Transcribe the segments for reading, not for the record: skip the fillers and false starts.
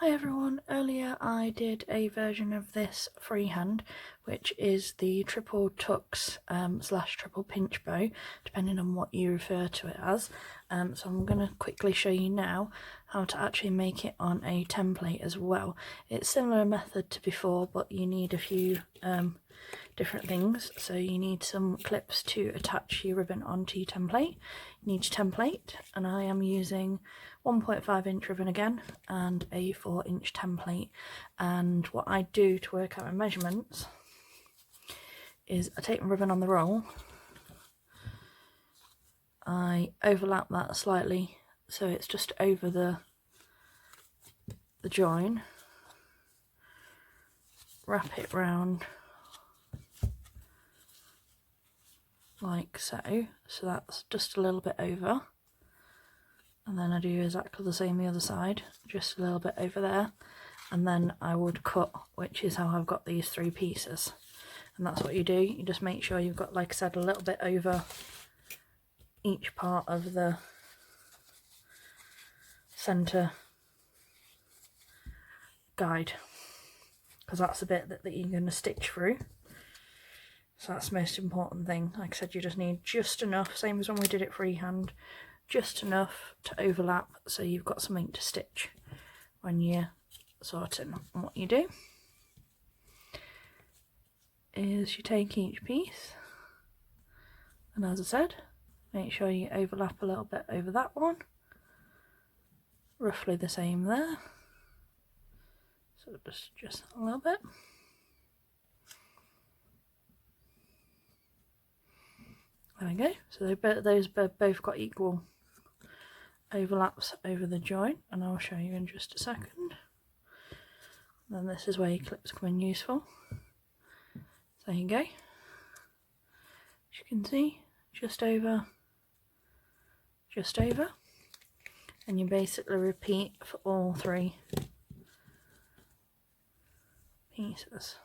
Hi everyone, earlier I did a version of this freehand, which is the triple tucks slash triple pinch bow, depending on what you refer to it as. So I'm going to quickly show you now how to actually make it on a template as well. It's similar method to before, but you need a few different things. So you need some clips to attach your ribbon onto your template. You need your template, and I am using 1.5 inch ribbon again and a 4-inch template. And what I do to work out my measurements is I take my ribbon on the roll, I overlap that slightly so it's just over the join, wrap it round like so, so that's just a little bit over, and then I do exactly the same the other side, just a little bit over there, and then I would cut, which is how I've got these 3 pieces. And that's what you do, you just make sure you've got, like I said, a little bit over each part of the centre guide, because that's the bit that you're going to stitch through. So that's the most important thing. Like I said, you just need just enough, same as when we did it freehand, just enough to overlap so you've got something to stitch when you're sorting. And what you do is you take each piece, and as I said, make sure you overlap a little bit over that one, roughly the same there, so just a little bit. There we go, so those both got equal overlaps over the join, and I'll show you in just a second. Then this is where your clips come in useful. So there you go, as you can see, just over, and you basically repeat for all 3 pieces.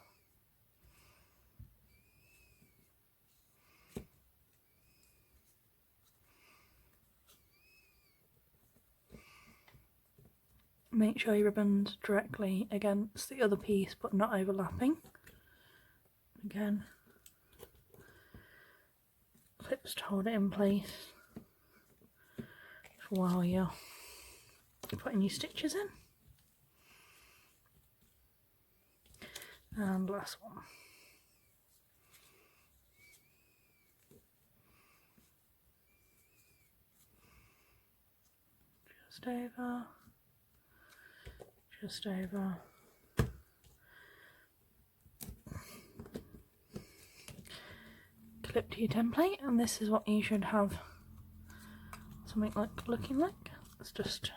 Make sure your ribbon's directly against the other piece but not overlapping. Again, clips to hold it in place for while you're putting your stitches in. And last one. Just over. Clip to your template, and this is what you should have something like looking like. Let's just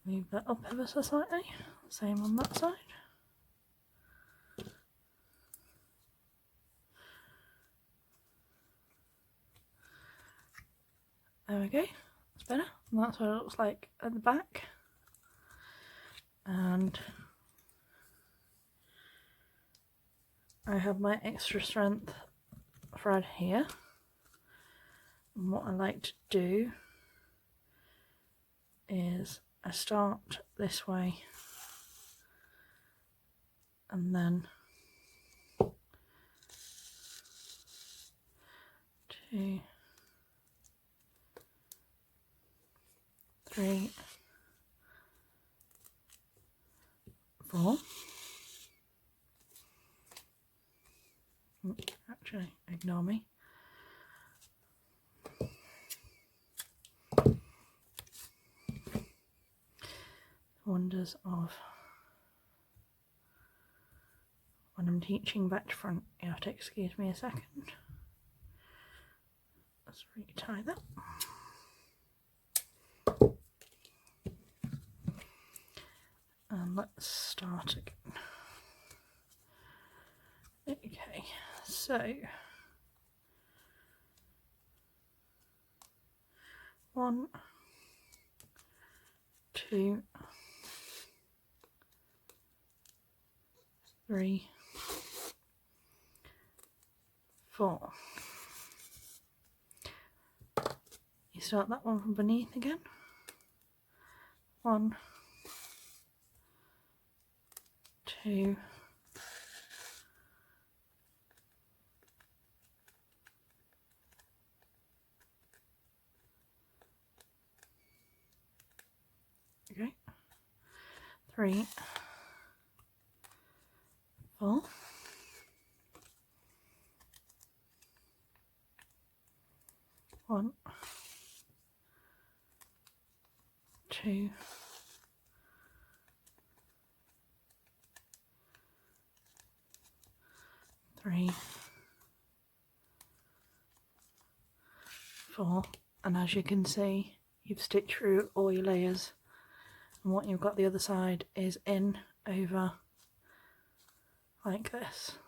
move that up ever so slightly. Same on that side. There we go, that's better. And that's what it looks like at the back. And I have my extra strength thread here. And what I like to do is I start this way and then 2, 3, 4. Actually, ignore me. Wonders of when I'm teaching back to front. You have to excuse me a second. Let's retie that. And let's start again. Okay, so 1, 2, 3, 4. You start that one from beneath again. 1, 2, 3, 4, 1, 2, 3, 4, and as you can see, you've stitched through all your layers, and what you've got the other side is in over like this.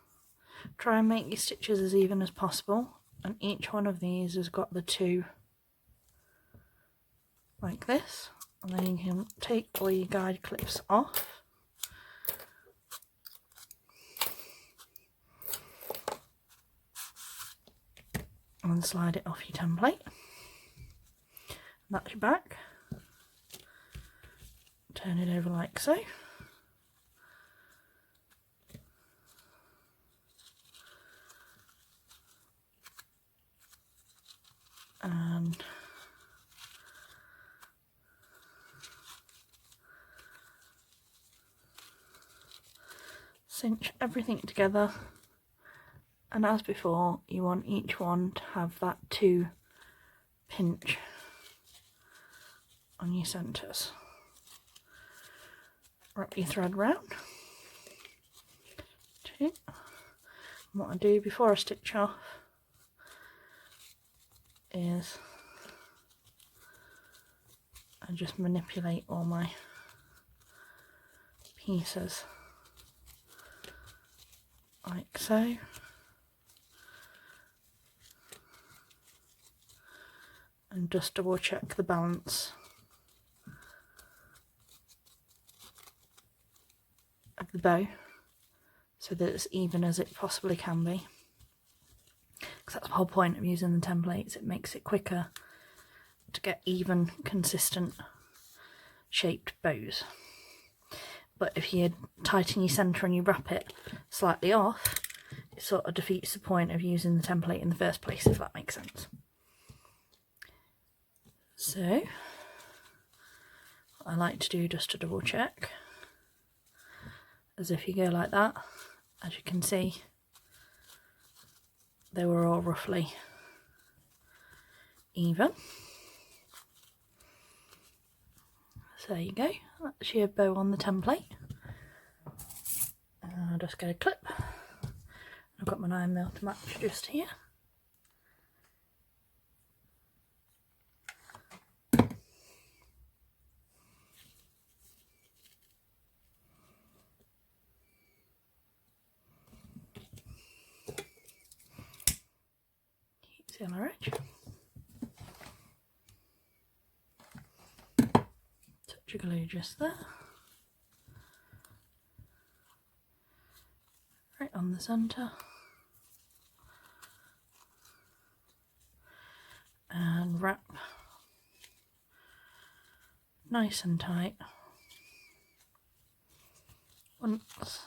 Try and make your stitches as even as possible, and each one of these has got the 2 like this, and then you can take all your guide clips off and slide it off your template. That's your back. Turn it over like so. And cinch everything together, and as before you want each one to have that 2 pinch on your centres. Wrap your thread round. 2. And what I do before I stitch off is I just manipulate all my pieces like so. And just double check the balance of the bow so that it's even as it possibly can be, because that's the whole point of using the templates. It makes it quicker to get even, consistent shaped bows. But if you tighten your centre and you wrap it slightly off, it sort of defeats the point of using the template in the first place, if that makes sense. So what I like to do, just to double check, is if you go like that, as you can see, they were all roughly even. So there you go, that's your bow on the template. I'll just get a clip. I've got my 9mm to match just here. See on our edge. Touch of glue just there. Right on the centre. And wrap nice and tight once.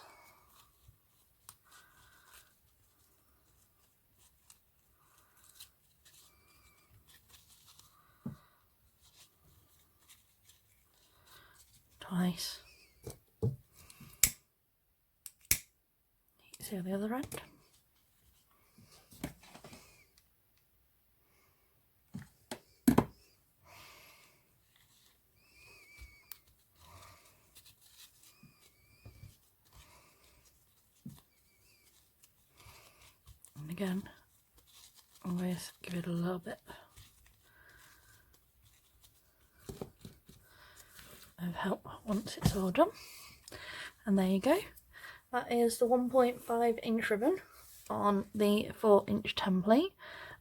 Twice. See the other end. And again, always give it a little bit of help once it's all done. And there you go. That is the 1.5 inch ribbon on the 4-inch template.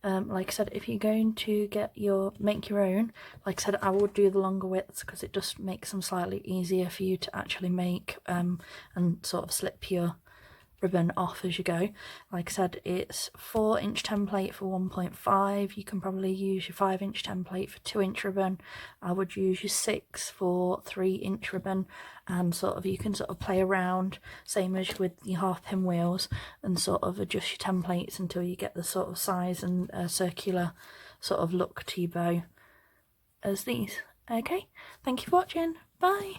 Like I said, if you're going to make your own, like I said, I would do the longer widths because it just makes them slightly easier for you to actually make and sort of slip your ribbon off as you go. Like I said, it's 4-inch template for 1.5. You can probably use your 5-inch template for 2-inch ribbon. I would use your 6 for 3-inch ribbon, and sort of you can sort of play around, same as with your half pin wheels, and sort of adjust your templates until you get the sort of size and circular sort of look to your bow as these. Okay, thank you for watching. Bye.